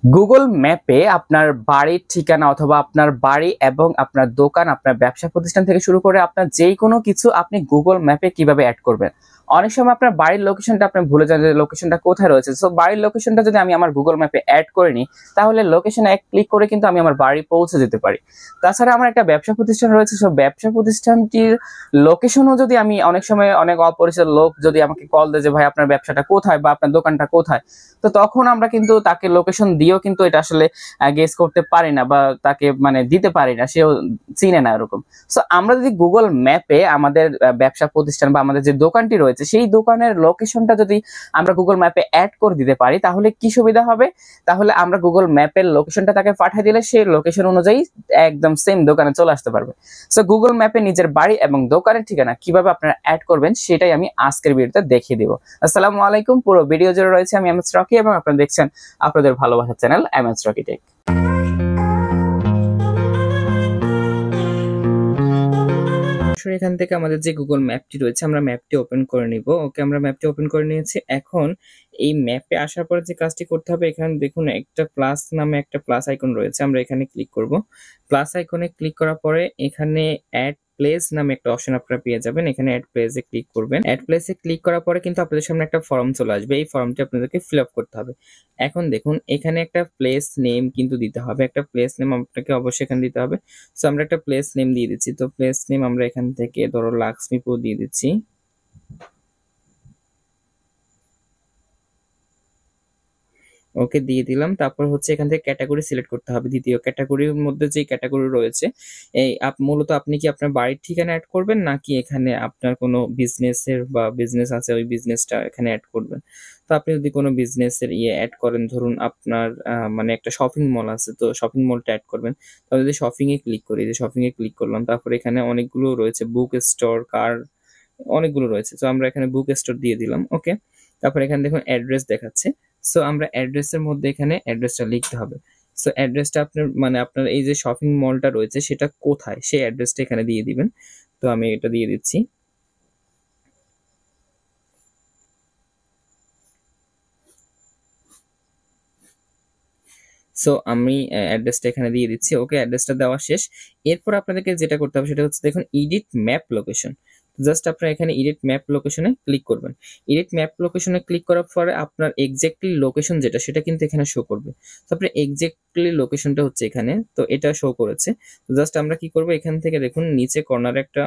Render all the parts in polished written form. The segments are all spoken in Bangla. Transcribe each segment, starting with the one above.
গুগল ম্যাপে আপনার বাড়ির ঠিকানা অথবা আপনার বাড়ি এবং আপনার দোকান, আপনার ব্যবসা প্রতিষ্ঠান থেকে শুরু করে আপনার যেই কোনো কিছু আপনি গুগল ম্যাপে কিভাবে অ্যাড করবেন। অনেক সময় আপনার বাড়ির লোকেশনটা আপনি ভুলে যান যে লোকেশনটা কোথায় রয়েছে। সো বাড়ির লোকেশনটা যদি আমি আমার গুগল ম্যাপে অ্যাড করে নিই, তাহলে লোকেশনে এক ক্লিক করে কিন্তু আমি আমার বাড়ি পৌঁছে যেতে পারি। তাছাড়া আমার একটা ব্যবসা প্রতিষ্ঠান রয়েছে, সো ব্যবসা প্রতিষ্ঠানটির লোকেশনও যদি আমি অনেক সময় অনেক অপরিচিত লোক যদি আমাকে কল দেয় যে ভাই আপনার ব্যবসাটা কোথায় বা আপনার দোকানটা কোথায়, তো তখন আমরা কিন্তু তাকে লোকেশন দিয়েও কিন্তু এটা আসলে গেস করতে পারি না বা তাকে মানে দিতে পারি না, সেও চিনে না এরকম। সো আমরা যদি গুগল ম্যাপে আমাদের ব্যবসা প্রতিষ্ঠান বা আমাদের যে দোকানটি রয়েছে সেই দোকানের লোকেশনটা যদি আমরা গুগল ম্যাপে অ্যাড করে দিতে পারি, তাহলে কি সুবিধা হবে? তাহলে আমরা গুগল ম্যাপের লোকেশনটা তাকে পাঠিয়ে দিলে সেই লোকেশন অনুযায়ী একদম সেম দোকানে চলে আসতে পারবে। সো গুগল ম্যাপে নিজের বাড়ি এবং দোকানের ঠিকানা কিভাবে আপনারা অ্যাড করবেন সেটাই আমি আজকের ভিডিওতে দেখিয়ে দিব। আসসালামু আলাইকুম। পুরো ভিডিও জুড়ে রয়েছে আমি এমএস রকি এবং আপনারা দেখছেন আপনাদের ভালোবাসার চ্যানেল এমএস রকি টেক। এখান থেকে আমাদের যে গুগল ম্যাপটি রয়েছে আমরা ম্যাপটি ওপেন করে নিব। ওকে, আমরা ম্যাপটি ওপেন করে নিয়েছি। এখন এই ম্যাপে আসার পরে যে কাজটি করতে হবে, এখানে দেখুন একটা প্লাস নামে একটা প্লাস আইকন রয়েছে, আমরা এখানে ক্লিক করব। প্লাস আইকনে ক্লিক করার পরে এখানে অ্যাড প্লেস নামে একটা অপশন আপনারা পেয়ে যাবেন। এখানে অ্যাড প্লেসে ক্লিক করবেন। অ্যাড প্লেসে ক্লিক করার পরে কিন্তু আপনাদের সামনে একটা ফর্ম চলে আসবে। এই ফর্মটি আপনাদেরকে ফিল আপ করতে হবে। এখন দেখুন এখানে একটা প্লেস নেম কিন্তু দিতে হবে। একটা প্লেস নেম আপনাকে অবশ্যই এখানে দিতে হবে। সো আমরা একটা প্লেস নেম দিয়ে দিচ্ছি। তো প্লেস নেম আমরা এখান থেকে ধরো লাক্সমিপুর দিয়ে দিচ্ছি। ওকে দিয়ে দিলাম। তারপর হচ্ছে এখান থেকে ক্যাটাগরি সিলেক্ট করতে হবে। দ্বিতীয় ক্যাটাগরির মধ্যে যে ক্যাটাগরি রয়েছে, এই মূলত আপনি কি আপনার বাড়ির ঠিকানা অ্যাড করবেন নাকি এখানে আপনার কোনো বিজনেসের বা বিজনেস আছে ওই বিজনেসটা এখানে অ্যাড করবেন। তো আপনি যদি কোনো বিজনেসের অ্যাড করেন, ধরুন আপনার মানে একটা শপিং মল আছে, তো শপিং মলটা অ্যাড করবেন। তাহলে যদি শপিং এ ক্লিক করি, যে শপিং এ ক্লিক করলাম, তারপর এখানে অনেকগুলো রয়েছে, বুক স্টোর, কার, অনেকগুলো রয়েছে। তো আমরা এখানে বুক স্টোর দিয়ে দিলাম। ওকে, তারপর এখানে দেখুন অ্যাড্রেস দেখাচ্ছে। সো আমরা অ্যাড্রেসের মধ্যে এখানে অ্যাড্রেসটা লিখতে হবে। সো অ্যাড্রেসটা আপনার মানে আপনার এই যে শপিং মলটা রয়েছে সেটা কোথায় সেই অ্যাড্রেসটা এখানে দিয়ে দিবেন। তো আমি এটা দিয়ে দিচ্ছি। সো আমি অ্যাড্রেসটা এখানে দিয়ে দিচ্ছি। ওকে, অ্যাড্রেসটা দেওয়া শেষ। এরপর আপনাদেরকে যেটা করতে হবে সেটা হচ্ছে দেখুন এডিট ম্যাপ লোকেশন। জাস্ট আপনারা এখানে এডিট ম্যাপ লোকেশনে ক্লিক করবেন। এডিট ম্যাপ লোকেশনে ক্লিক করার পরে আপনার এক্স্যাক্টলি লোকেশন যেটা সেটা কিন্তু এখানে শো করবে। তো আপনার এক্স্যাক্টলি লোকেশনটা হচ্ছে এখানে, তো এটা শো করেছে। তো জাস্ট আমরা কি করব, এখান থেকে দেখুন নিচে কর্নারে একটা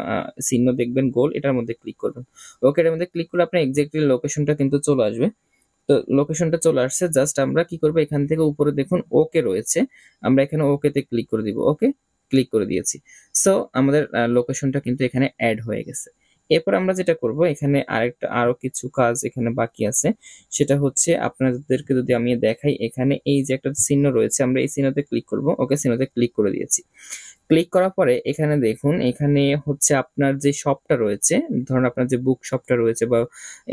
চিহ্ন দেখবেন গোল, এটার মধ্যে ক্লিক করবেন। ওকে, এর মধ্যে ক্লিক করলে আপনার এক্স্যাক্টলি লোকেশনটা কিন্তু চলে আসবে। তো লোকেশনটা চলে আসছে। জাস্ট আমরা কি করব, এখান থেকে উপরে দেখুন ওকে রয়েছে, আমরা এখানে ওকে তে ক্লিক করে দিব। ওকে, ক্লিক করে দিয়েছি। সো আমাদের লোকেশনটা কিন্তু এখানে অ্যাড হয়ে গেছে। এরপর আমরা যেটা করব, এখানে আরো কিছু কাজ এখানে বাকি আছে। সেটা হচ্ছে আপনাদেরকে যদি আমি দেখাই, এখানে এই যে একটা চিহ্ন রয়েছে, আমরা এই চিহ্নতে ক্লিক করব। ওকে, চিহ্নতে ক্লিক করে দিয়েছি। ক্লিক করার পরে এখানে দেখুন, এখানে হচ্ছে আপনার যে শপটা রয়েছে, ধরুন আপনার যে বুক শপটা রয়েছে বা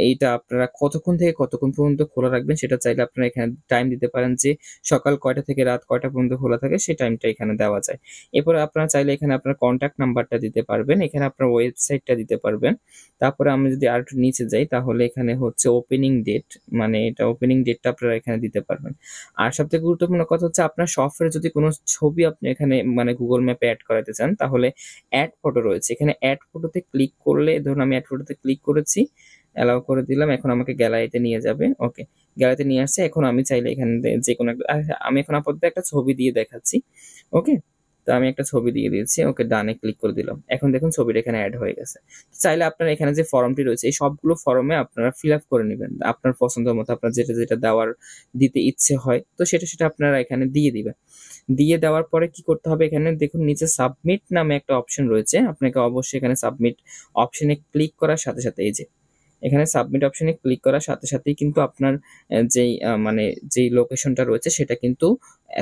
এইটা আপনারা কতক্ষণ থেকে কতক্ষণ পর্যন্ত খোলা রাখবেন সেটা চাইলে আপনারা এখানে টাইম দিতে পারেন, যে সকাল কয়টা থেকে রাত কয়টা পর্যন্ত খোলা থাকে সেই টাইমটা এখানে দেওয়া যায়। এরপরে আপনারা চাইলে এখানে আপনার কন্ট্যাক্ট নাম্বারটা দিতে পারবেন, এখানে আপনার ওয়েবসাইটটা দিতে পারবেন। তারপরে আমি যদি আর একটু নিচে যাই, তাহলে এখানে হচ্ছে ওপেনিং ডেট, মানে এটা ওপেনিং ডেটটা আপনারা এখানে দিতে পারবেন। আর সবথেকে গুরুত্বপূর্ণ কথা হচ্ছে আপনার শপের যদি কোনো ছবি আপনি এখানে মানে গুগল ম্যাপে অ্যাড করাতে চান, তাহলে অ্যাড ফটো রয়েছে, এখানে অ্যাড ফটোতে ক্লিক করলে, ধরুন আমি অ্যাড ফটোতে ক্লিক করেছি, অ্যালাউ করে দিলাম। এখন আমাকে গ্যালারিতে নিয়ে যাবে। ওকে, গ্যালারিতে নিয়ে আসছে। এখন আমি চাইলে এখানে যে কোনো একটা, আমি এখন আপাতত একটা ছবি দিয়ে দেখাচ্ছি। ওকে, তো আমি একটা ছবি দিয়ে দিয়েছি। ওকে, ডানে ক্লিক করে দিলাম। এখন দেখুন ছবিটা এখানে অ্যাড হয়ে গেছে। চাইলে আপনারা এখানে যে ফর্মটি রয়েছে এই সবগুলো ফর্মে আপনারা ফিল আপ করে নেবেন আপনার পছন্দ মতো, আপনার যেটা যেটা দেওয়ার দিতে ইচ্ছে হয় তো সেটা সেটা আপনারা এখানে দিয়ে দিবেন। দিয়ে দেওয়ার পরে কি করতে হবে, এখানে দেখুন নিচে সাবমিট নামে একটা অপশন রয়েছে, আপনাকে অবশ্যই এখানে সাবমিট অপশনে ক্লিক করার সাথে সাথে, এই যে এখানে সাবমিট অপশনে ক্লিক করার সাথে সাথেই কিন্তু আপনার যেই মানে যেই লোকেশনটা রয়েছে সেটা কিন্তু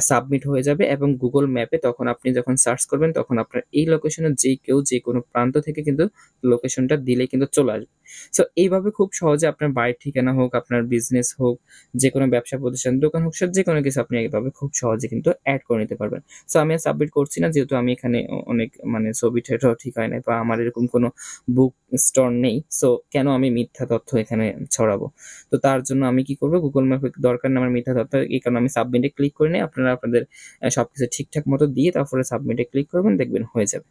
সাবমিট হয়ে যাবে, এবং গুগল ম্যাপে তখন আপনি যখন সার্চ করবেন তখন আপনার এই লোকেশনের যে কেউ যে কোনো প্রান্ত থেকে কিন্তু লোকেশনটা দিলে কিন্তু চলে আসবে। সো এইভাবে খুব সহজে আপনার বাড়ির ঠিকানা হোক, আপনার বিজনেস হোক, যেকোনো ব্যবসা প্রতিষ্ঠান, দোকান হোক, যেকোনো কিছু আপনি এইভাবে খুব সহজে কিন্তু এড করে নিতে পারবেন। সো আমি আর সাবমিট করছি না, যেহেতু আমি এখানে অনেক মানে ছবি-টবিটাও ঠিক হয় নাই বা আমার এরকম কোনো বুক স্টোর নেই। সো কেন আমি মিথ্যা তথ্য এখানে ছড়াবো? তো তার জন্য আমি কি করব, গুগল ম্যাপে দরকার নেই আমার মিথ্যা তথ্য, এই কারণে আমি সাবমিটে ক্লিক করে নিই। আপনারা আপনাদের সবকিছু ঠিকঠাক মতো দিয়ে তারপরে সাবমিটে ক্লিক করবেন, দেখবেন হয়ে যাবে।